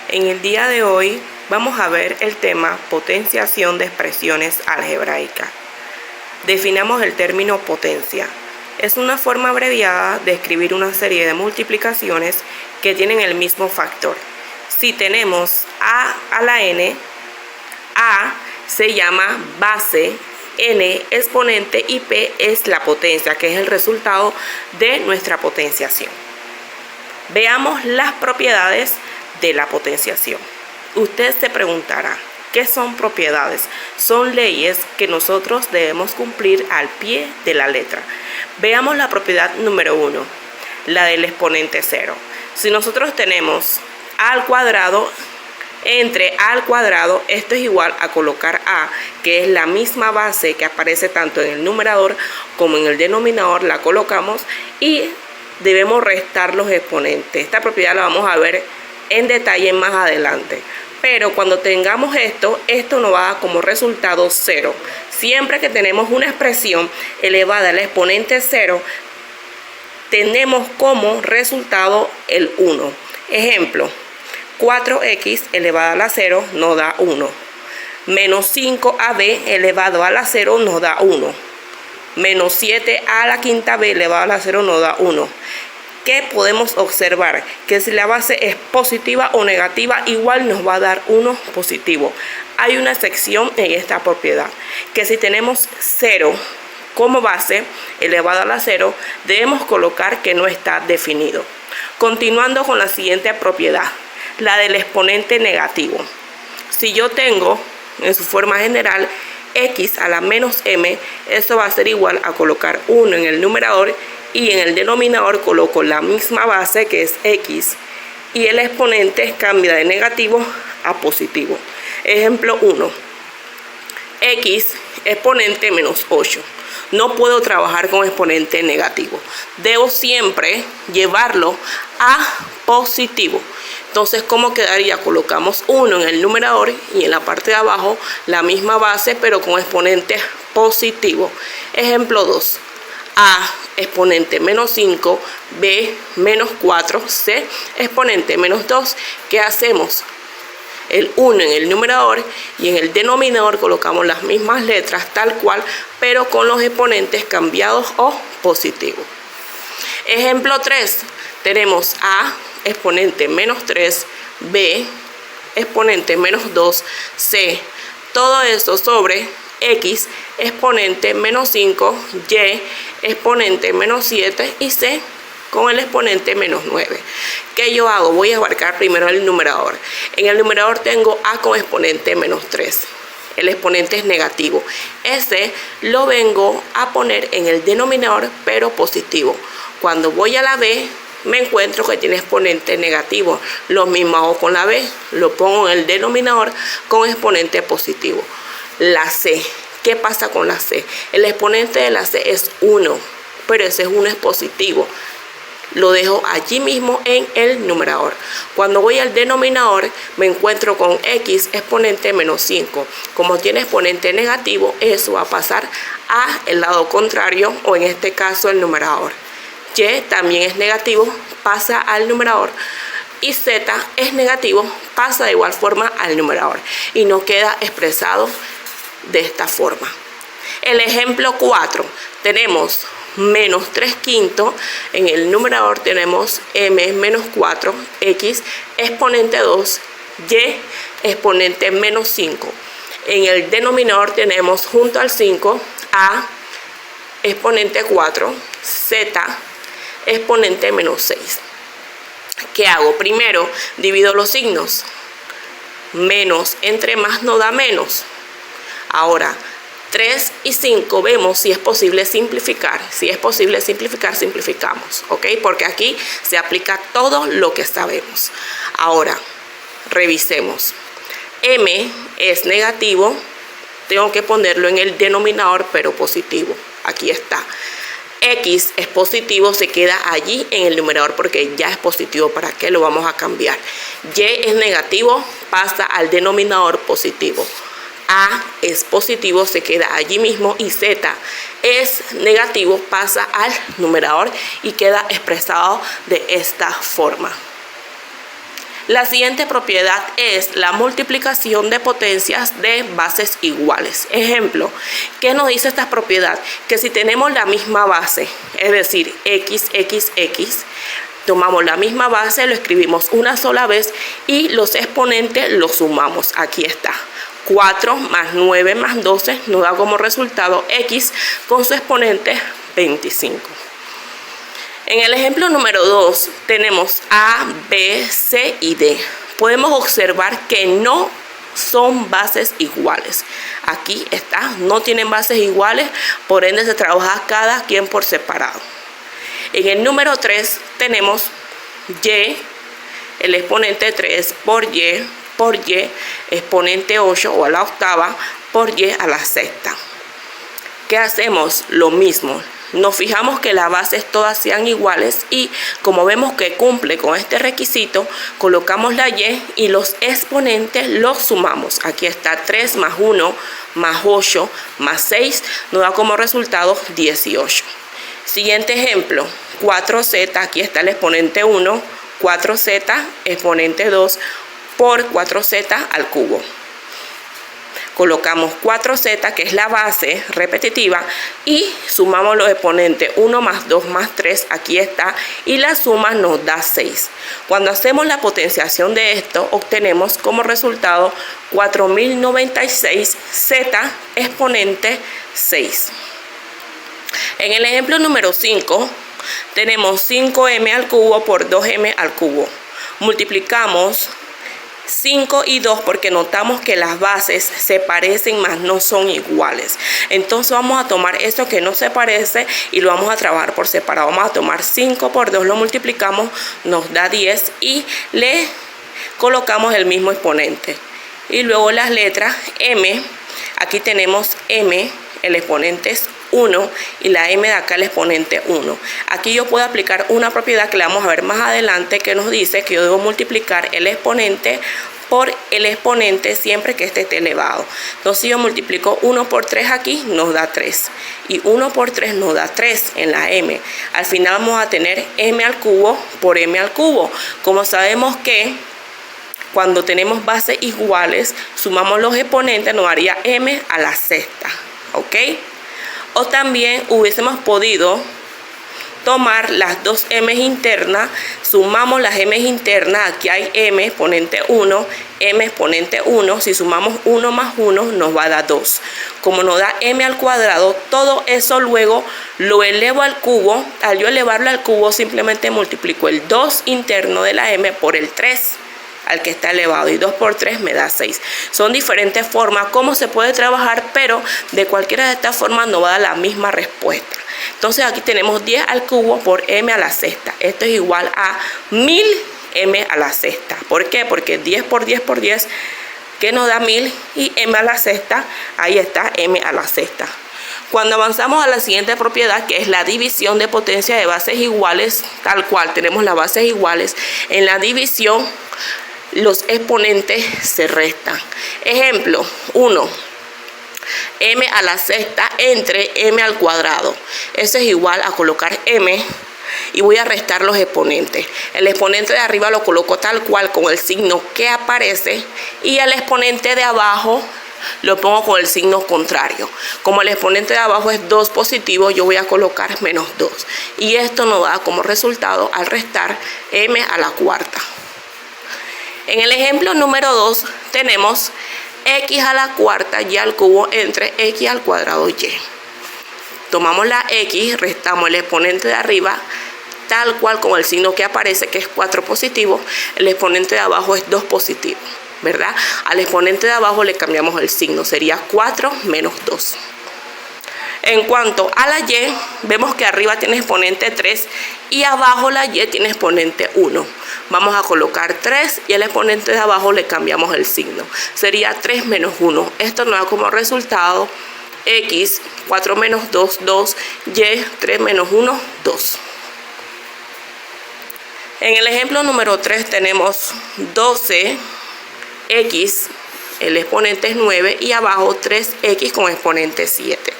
En el día de hoy vamos a ver el tema potenciación de expresiones algebraicas. Definamos el término potencia. Es una forma abreviada de escribir una serie de multiplicaciones que tienen el mismo factor. Si tenemos a la n, a se llama base, n exponente y p es la potencia, que es el resultado de nuestra potenciación. Veamos las propiedades de la potenciación. Usted se preguntará, ¿qué son propiedades? Son leyes que nosotros debemos cumplir al pie de la letra. Veamos la propiedad número 1, la del exponente 0. Si nosotros tenemos a al cuadrado, entre a al cuadrado, esto es igual a colocar a, que es la misma base que aparece tanto en el numerador como en el denominador, la colocamos y debemos restar los exponentes. Esta propiedad la vamos a ver en detalle más adelante. Pero cuando tengamos esto nos va a dar como resultado 0. Siempre que tenemos una expresión elevada al exponente 0, tenemos como resultado el 1. Ejemplo, 4x elevado a la 0 nos da 1. Menos 5ab elevado a la 0 nos da 1. Menos 7a a la quinta b elevado a la 0 nos da 1. ¿Qué podemos observar? Que si la base es positiva o negativa, igual nos va a dar 1 positivo. Hay una excepción en esta propiedad, que si tenemos 0 como base elevado a la 0, debemos colocar que no está definido. Continuando con la siguiente propiedad, la del exponente negativo. Si yo tengo en su forma general x a la menos m, eso va a ser igual a colocar 1 en el numerador y en el denominador coloco la misma base, que es x, y el exponente cambia de negativo a positivo. Ejemplo 1, x exponente menos 8. No puedo trabajar con exponente negativo, debo siempre llevarlo a positivo. Entonces, ¿cómo quedaría? Colocamos 1 en el numerador y en la parte de abajo la misma base, pero con exponente positivo. Ejemplo 2, a exponente menos 5, b menos 4, c exponente menos 2. ¿Qué hacemos? El 1 en el numerador y en el denominador colocamos las mismas letras tal cual, pero con los exponentes cambiados o positivos. Ejemplo 3, tenemos a exponente menos 3, b exponente menos 2, c, todo esto sobre x exponente menos 5, y exponente menos 7 y c con el exponente menos 9. ¿Qué yo hago? Voy a abarcar primero el numerador. En el numerador tengo a con exponente menos 3. El exponente es negativo. Ese lo vengo a poner en el denominador, pero positivo. Cuando voy a la b, me encuentro que tiene exponente negativo. Lo mismo hago con la b, lo pongo en el denominador con exponente positivo. La c, ¿qué pasa con la c? El exponente de la c es 1, pero ese 1 es positivo. Lo dejo allí mismo en el numerador. Cuando voy al denominador, me encuentro con x exponente menos 5. Como tiene exponente negativo, eso va a pasar a el lado contrario, o en este caso el numerador. Y también es negativo, pasa al numerador. Y z es negativo, pasa de igual forma al numerador. Y nos queda expresado de esta forma. El ejemplo 4, tenemos menos 3 quintos, en el numerador tenemos m menos 4, x exponente 2, y exponente menos 5. En el denominador tenemos junto al 5 a exponente 4, z exponente menos 6. ¿Qué hago? Primero divido los signos. Menos entre más no da menos. Ahora 3 y 5 vemos si es posible simplificar. Si es posible simplificar, simplificamos, ¿ok? Porque aquí se aplica todo lo que sabemos. Ahora, revisemos. M es negativo, tengo que ponerlo en el denominador, pero positivo. Aquí está. X es positivo, se queda allí en el numerador porque ya es positivo. ¿Para qué lo vamos a cambiar? Y es negativo, pasa al denominador positivo. A es positivo, se queda allí mismo, y Z es negativo, pasa al numerador y queda expresado de esta forma. La siguiente propiedad es la multiplicación de potencias de bases iguales. Ejemplo, ¿qué nos dice esta propiedad? Que si tenemos la misma base, es decir, x, tomamos la misma base, lo escribimos una sola vez y los exponentes los sumamos. Aquí está. 4 más 9 más 12 nos da como resultado x con su exponente 25. En el ejemplo número 2 tenemos A, B, C y D. Podemos observar que no son bases iguales. Aquí está, no tienen bases iguales, por ende se trabaja cada quien por separado. En el número 3 tenemos Y, el exponente 3 por Y, exponente 8 o a la octava por Y a la sexta. ¿Qué hacemos? Lo mismo. Nos fijamos que las bases todas sean iguales y como vemos que cumple con este requisito, colocamos la Y y los exponentes los sumamos. Aquí está 3 más 1 más 8 más 6, nos da como resultado 18. Siguiente ejemplo, 4z, aquí está el exponente 1, 4z, exponente 2 por 4z al cubo. Colocamos 4z, que es la base repetitiva, y sumamos los exponentes 1 más 2 más 3, aquí está, y la suma nos da 6. Cuando hacemos la potenciación de esto, obtenemos como resultado 4096z exponente 6. En el ejemplo número 5, tenemos 5m al cubo por 2m al cubo. Multiplicamos 5 y 2 porque notamos que las bases se parecen más no son iguales. Entonces vamos a tomar esto que no se parece y lo vamos a trabajar por separado. Vamos a tomar 5 por 2, lo multiplicamos, nos da 10 y le colocamos el mismo exponente. Y luego las letras m, aquí tenemos m, el exponente es 1 y la m de acá el exponente 1. Aquí yo puedo aplicar una propiedad que la vamos a ver más adelante, que nos dice que yo debo multiplicar el exponente por el exponente siempre que este esté elevado. Entonces si yo multiplico 1 por 3 aquí, nos da 3. Y 1 por 3 nos da 3 en la m. Al final vamos a tener m al cubo por m al cubo. Como sabemos que cuando tenemos bases iguales, sumamos los exponentes, nos daría m a la sexta. ¿Ok? O también hubiésemos podido tomar las dos m internas, sumamos las m internas, aquí hay m exponente 1, m exponente 1, si sumamos 1 más 1 nos va a dar 2. Como nos da m al cuadrado, todo eso luego lo elevo al cubo. Al yo elevarlo al cubo simplemente multiplico el 2 interno de la m por el 3 al que está elevado, y 2 por 3 me da 6. Son diferentes formas como se puede trabajar, pero de cualquiera de estas formas nos va a dar la misma respuesta. Entonces aquí tenemos 10 al cubo por m a la sexta. Esto es igual a 1000 m a la sexta. ¿Por qué? Porque 10 por 10 por 10, que nos da 1000, y m a la sexta, ahí está m a la sexta. Cuando avanzamos a la siguiente propiedad, que es la división de potencia de bases iguales, tal cual tenemos las bases iguales, en la división los exponentes se restan. Ejemplo 1, m a la sexta entre m al cuadrado. Eso es igual a colocar m y voy a restar los exponentes. El exponente de arriba lo coloco tal cual con el signo que aparece, y el exponente de abajo lo pongo con el signo contrario. Como el exponente de abajo es 2 positivo, yo voy a colocar menos 2. Y esto nos da como resultado al restar m a la cuarta. En el ejemplo número 2 tenemos x a la cuarta y al cubo entre x al cuadrado y. Tomamos la x, restamos el exponente de arriba tal cual con el signo que aparece, que es 4 positivo. El exponente de abajo es 2 positivo, ¿verdad? Al exponente de abajo le cambiamos el signo, sería 4 menos 2. En cuanto a la y, vemos que arriba tiene exponente 3 y abajo la y tiene exponente 1. Vamos a colocar 3 y el exponente de abajo le cambiamos el signo. Sería 3 menos 1. Esto nos da como resultado x, 4 menos 2, 2, y, 3 menos 1, 2. En el ejemplo número 3 tenemos 12x, el exponente es 9, y abajo 3x con exponente 7.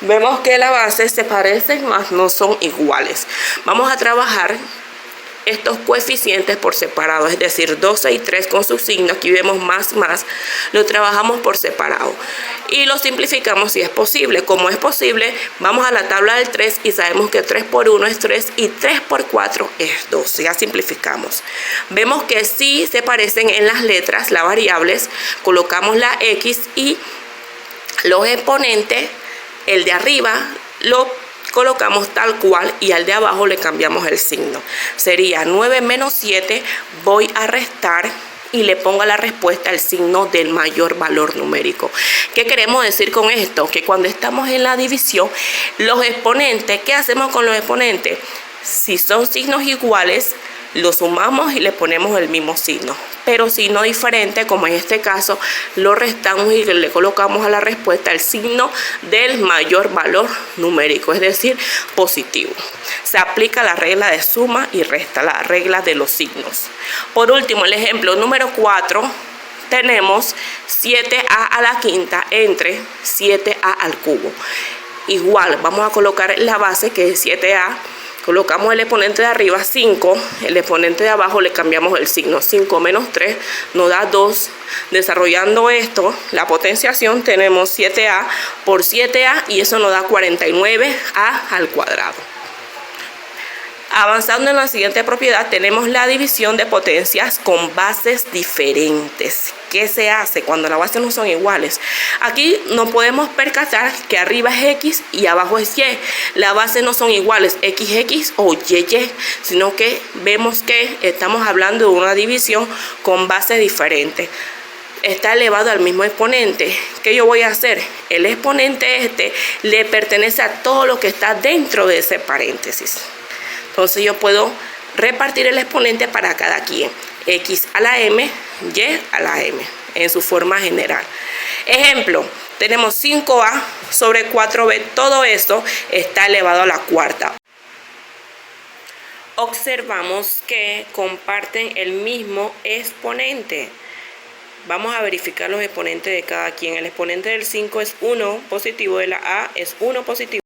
Vemos que las bases se parecen, mas no son iguales. Vamos a trabajar estos coeficientes por separado, es decir, 12 y 3 con su signo, aquí vemos más, lo trabajamos por separado y lo simplificamos si es posible. Como es posible, vamos a la tabla del 3 y sabemos que 3 por 1 es 3 y 3 por 4 es 12, ya simplificamos. Vemos que sí se parecen en las letras, las variables, colocamos la X y los exponentes, el de arriba lo colocamos tal cual y al de abajo le cambiamos el signo. Sería 9 menos 7, voy a restar y le pongo a la respuesta el signo del mayor valor numérico. ¿Qué queremos decir con esto? Que cuando estamos en la división, los exponentes, ¿qué hacemos con los exponentes? Si son signos iguales, lo sumamos y le ponemos el mismo signo, pero si no diferente, como en este caso, lo restamos y le colocamos a la respuesta el signo del mayor valor numérico, es decir, positivo. Se aplica la regla de suma y resta, la regla de los signos. Por último, el ejemplo número 4, tenemos 7a a la quinta entre 7a al cubo. Igual, vamos a colocar la base que es 7a. Colocamos el exponente de arriba 5, el exponente de abajo le cambiamos el signo. 5 menos 3 nos da 2. Desarrollando esto, la potenciación, tenemos 7a por 7a y eso nos da 49a al cuadrado. Avanzando en la siguiente propiedad, tenemos la división de potencias con bases diferentes. ¿Qué se hace cuando las bases no son iguales? Aquí nos podemos percatar que arriba es X y abajo es Y. Las bases no son iguales, XX o YY, sino que vemos que estamos hablando de una división con bases diferentes. Está elevado al mismo exponente. ¿Qué yo voy a hacer? El exponente este le pertenece a todo lo que está dentro de ese paréntesis. Entonces yo puedo repartir el exponente para cada quien. X a la M, Y a la M, en su forma general. Ejemplo, tenemos 5A sobre 4B. Todo esto está elevado a la cuarta. Observamos que comparten el mismo exponente. Vamos a verificar los exponentes de cada quien. El exponente del 5 es 1 positivo, de la A es 1 positivo.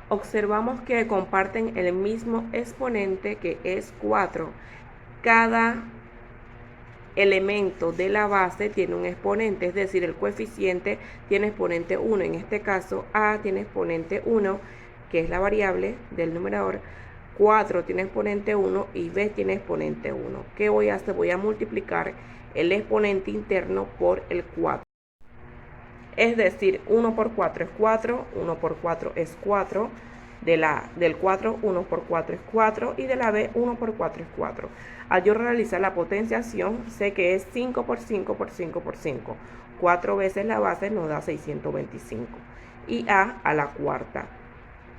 Observamos que comparten el mismo exponente, que es 4. Cada elemento de la base tiene un exponente, es decir, el coeficiente tiene exponente 1. En este caso, A tiene exponente 1, que es la variable del numerador. 4 tiene exponente 1 y B tiene exponente 1. ¿Qué voy a hacer? Voy a multiplicar el exponente interno por el 4. Es decir, 1 por 4 es 4, 1 por 4 es 4, del 4, 1 por 4 es 4 y de la B, 1 por 4 es 4. Al yo realizar la potenciación, sé que es 5 por 5 por 5 por 5. 4 veces la base nos da 625. Y A a la cuarta.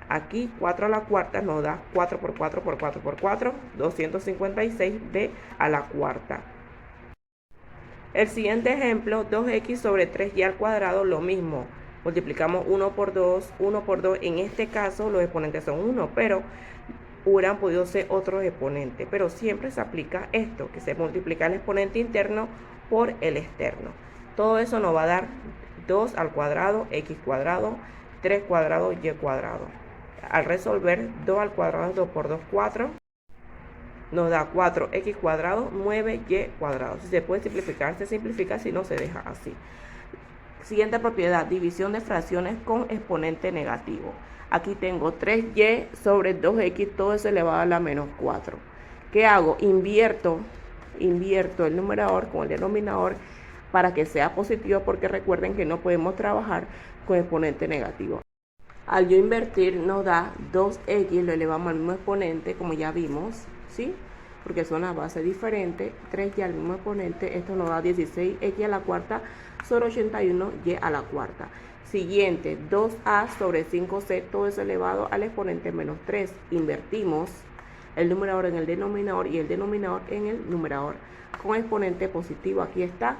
Aquí 4 a la cuarta nos da 4 por 4 por 4 por 4, 256. B a la cuarta. El siguiente ejemplo, 2x sobre 3y al cuadrado, lo mismo. Multiplicamos 1 por 2, 1 por 2. En este caso los exponentes son 1, pero hubieran podido ser otros exponentes. Pero siempre se aplica esto, que se multiplica el exponente interno por el externo. Todo eso nos va a dar 2 al cuadrado, x cuadrado, 3 cuadrado, y cuadrado. Al resolver, 2 al cuadrado, 2 por 2, 4. Nos da 4x cuadrado, 9y cuadrado. Si se puede simplificar, se simplifica, si no se deja así. Siguiente propiedad, división de fracciones con exponente negativo. Aquí tengo 3y sobre 2x, todo eso elevado a la menos 4. ¿Qué hago? Invierto el numerador con el denominador para que sea positivo, porque recuerden que no podemos trabajar con exponente negativo. Al yo invertir nos da 2x, lo elevamos al mismo exponente, como ya vimos, ¿sí? Porque son las bases diferentes. 3y al mismo exponente, esto nos da 16x a la cuarta sobre 81y a la cuarta. Siguiente, 2a sobre 5c, todo eso elevado al exponente menos 3. Invertimos el numerador en el denominador y el denominador en el numerador con exponente positivo. Aquí está.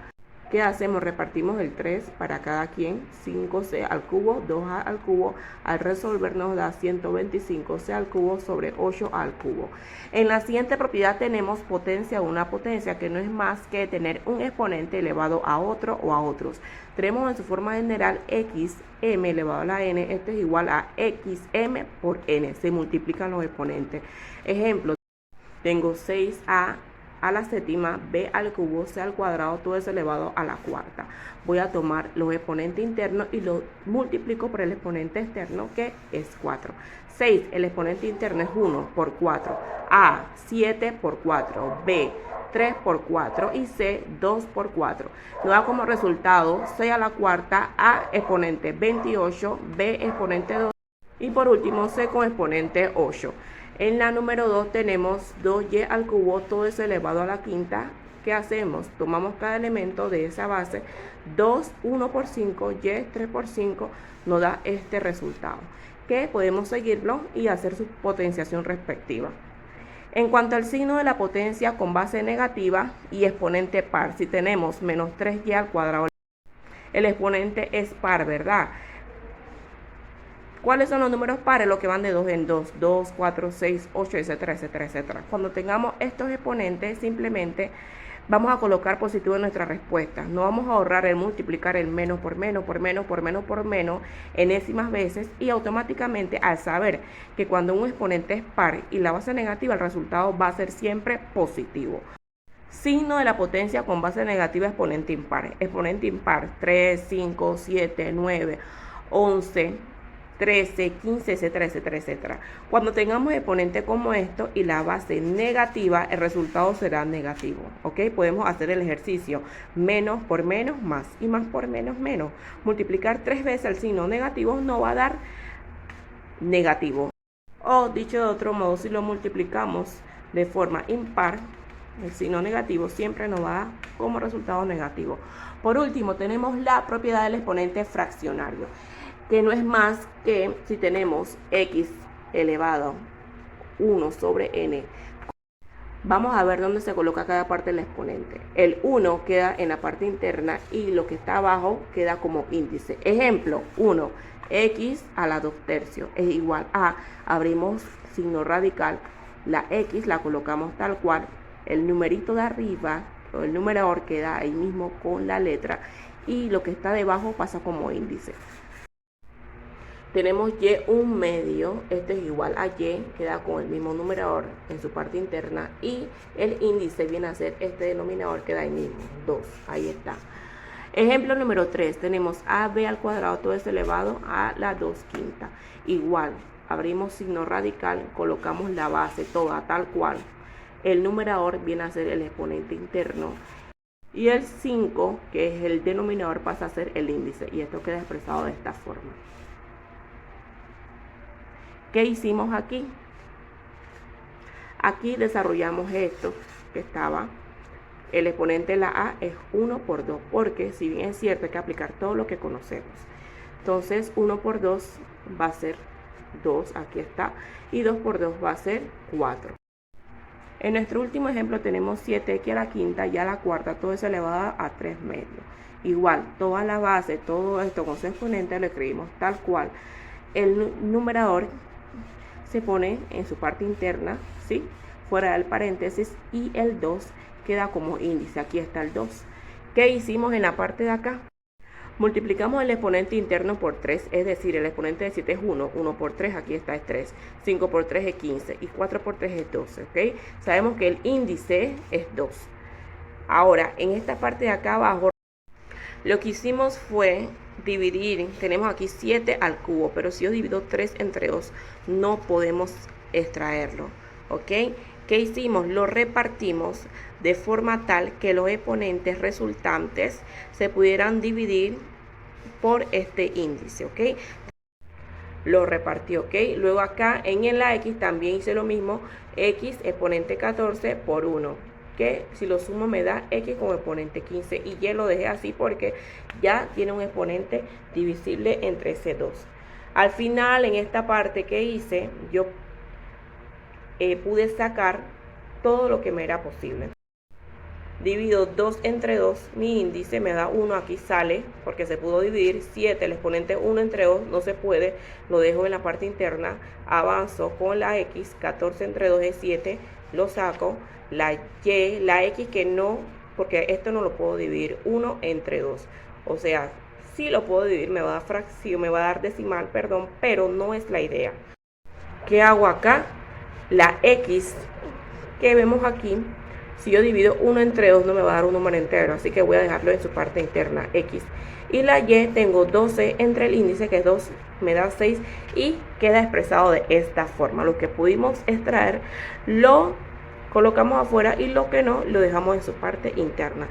¿Qué hacemos? Repartimos el 3 para cada quien. 5c al cubo, 2a al cubo. Al resolver nos da 125c al cubo sobre 8 al cubo. En la siguiente propiedad tenemos potencia, una potencia que no es más que tener un exponente elevado a otro o a otros. Tenemos en su forma general xm elevado a la n. Esto es igual a xm por n. Se multiplican los exponentes. Ejemplo. Tengo 6a a la séptima, b al cubo, c al cuadrado, todo eso elevado a la cuarta. Voy a tomar los exponentes internos y los multiplico por el exponente externo, que es 4. 6, el exponente interno es 1 por 4. A, 7 por 4. B, 3 por 4. Y C, 2 por 4. Nos da como resultado 6 a la cuarta, A exponente 28, B exponente 2. Y por último, C con exponente 8. En la número 2 tenemos 2y al cubo, todo eso elevado a la quinta. ¿Qué hacemos? Tomamos cada elemento de esa base. 2, 1 por 5, y 3 por 5 nos da este resultado, que podemos seguirlo y hacer su potenciación respectiva. En cuanto al signo de la potencia con base negativa y exponente par, si tenemos menos 3y al cuadrado, el exponente es par, ¿verdad? ¿Cuáles son los números pares? Los que van de 2 en 2, 2, 4, 6, 8, etcétera, etcétera, etcétera. Cuando tengamos estos exponentes, simplemente vamos a colocar positivo en nuestra respuesta. No vamos a ahorrar el multiplicar el menos por menos, por menos, por menos, por menos, enésimas veces, y automáticamente, al saber que cuando un exponente es par y la base negativa, el resultado va a ser siempre positivo. Signo de la potencia con base negativa, exponente impar. Exponente impar, 3, 5, 7, 9, 11, 13, 15, etcétera, etcétera, etcétera. Cuando tengamos exponentes como esto y la base negativa, el resultado será negativo, ¿ok? Podemos hacer el ejercicio: menos por menos, más, y más por menos, menos. Multiplicar 3 veces el signo negativo no va a dar negativo. O dicho de otro modo, si lo multiplicamos de forma impar, el signo negativo siempre nos va a dar como resultado negativo. Por último, tenemos la propiedad del exponente fraccionario, que no es más que si tenemos x elevado 1 sobre n. Vamos a ver dónde se coloca cada parte del exponente. El 1 queda en la parte interna y lo que está abajo queda como índice. Ejemplo, 1, x a la 2 tercios es igual a, abrimos signo radical, la x la colocamos tal cual, el numerito de arriba, o el numerador, queda ahí mismo con la letra, y lo que está debajo pasa como índice. Tenemos y un medio, este es igual a y, queda con el mismo numerador en su parte interna, y el índice viene a ser este denominador, queda ahí mismo, 2, ahí está. Ejemplo número 3, tenemos ab al cuadrado, todo es elevado a la 2 quinta. Igual, abrimos signo radical, colocamos la base toda tal cual. El numerador viene a ser el exponente interno, y el 5, que es el denominador, pasa a ser el índice, y esto queda expresado de esta forma. ¿Qué hicimos aquí? Aquí desarrollamos esto que estaba. El exponente de la A es 1 por 2, porque si bien es cierto hay que aplicar todo lo que conocemos. Entonces 1 por 2 va a ser 2, aquí está, y 2 por 2 va a ser 4. En nuestro último ejemplo tenemos 7x a la quinta y a la cuarta, todo eso elevado a 3 medios. Igual, toda la base, todo esto con su exponente lo escribimos tal cual. El numerador se pone en su parte interna, ¿sí?, fuera del paréntesis, y el 2 queda como índice. Aquí está el 2. ¿Qué hicimos en la parte de acá? Multiplicamos el exponente interno por 3, es decir, el exponente de 7 es 1, 1 por 3, aquí está, es 3, 5 por 3 es 15 y 4 por 3 es 12, ¿ok? Sabemos que el índice es 2. Ahora, en esta parte de acá abajo, lo que hicimos fue dividir. Tenemos aquí 7 al cubo, pero si yo divido 3 entre 2, no podemos extraerlo, ¿ok? ¿Qué hicimos? Lo repartimos de forma tal que los exponentes resultantes se pudieran dividir por este índice, ¿ok? Lo repartí, ¿ok? Luego acá en la x también hice lo mismo, x exponente 14 por 1, que si lo sumo me da x como exponente 15, y y lo dejé así porque ya tiene un exponente divisible entre ese 2. Al final, en esta parte que hice, yo pude sacar todo lo que me era posible. Divido 2 entre 2, mi índice me da 1, aquí sale porque se pudo dividir. 7, el exponente 1 entre 2 no se puede, lo dejo en la parte interna. Avanzo con la x, 14 entre 2 es 7, lo saco. La y, la x que no, porque esto no lo puedo dividir, 1 entre 2. O sea, sí lo puedo dividir, me va a dar fracción, me va a dar decimal, perdón, pero no es la idea. ¿Qué hago acá? La x que vemos aquí, si yo divido 1 entre 2 no me va a dar un número entero, así que voy a dejarlo en su parte interna, x. Y la y tengo 12 entre el índice, que es 2, me da 6, y queda expresado de esta forma. Lo que pudimos extraer lo colocamos afuera y lo que no lo dejamos en su parte interna.